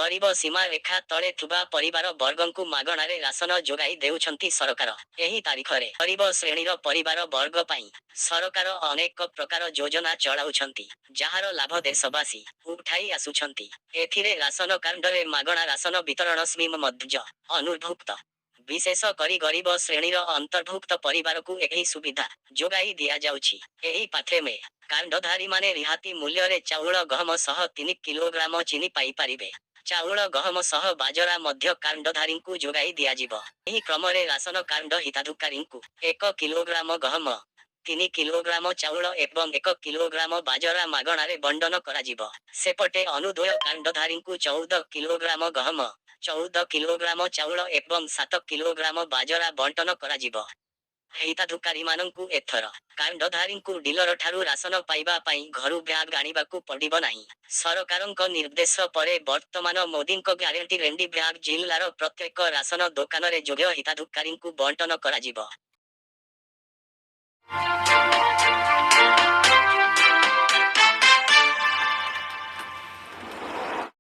गरीब सीमा रेखा तले थुबा परिवार वर्गंकु मागणारे राशन जोगाई देउछंती सरकार। एही तारिखरे गरीब श्रेणीर परिवार वर्ग पाई सरकार अनेक प्रकार योजना चलाउछंती, जहार लाभ देशवासी उठाई आसुछंती। एथिरे राशन कार्डरे मागणा राशन वितरण स्कीम मध्य अन्तर्भुक्त। विशेष करी गरीब श्रेणीर अंतर्भुक्त परिवार को एही सुविधा जोगाई दिया जाउछि। एही पाथे में कार्डधारी माने रिहाती मूल्य रे चाउल गहम सह 3 किलोग्राम चीनी पाई पारिबे। चाउल गहम सह बाजरा मध्य कार्डधारी को जोगाई दिया जिवो। एही क्रमरे राशन कार्ड हिताधिकारी को 1 किलोग्राम गहम, 3 किलोग्राम चाउल एवं 1 किलोग्राम बाजरा मागणारे बंडन कराजिवो। सेपटे अनुदय कार्डधारी को 14 किलोग्राम गहम, 14 किलोग्राम चाउल एवं 7 किलोग्राम बाजरा बंटन कराजिवो। हिताधिकारी मानंकु एथर कार्डधारी को डीलर ठारू राशन पाइबा पाई घरु ब्याग आनिबाकु पड़िबो नाही। सरकारक निर्देश परे वर्तमान मोदीक ग्यारंटी रेंडी ब्याग जिल्लार प्रत्येक राशन दोकान रे जोग्य हिताधिकारी को बंटन कराजिवो।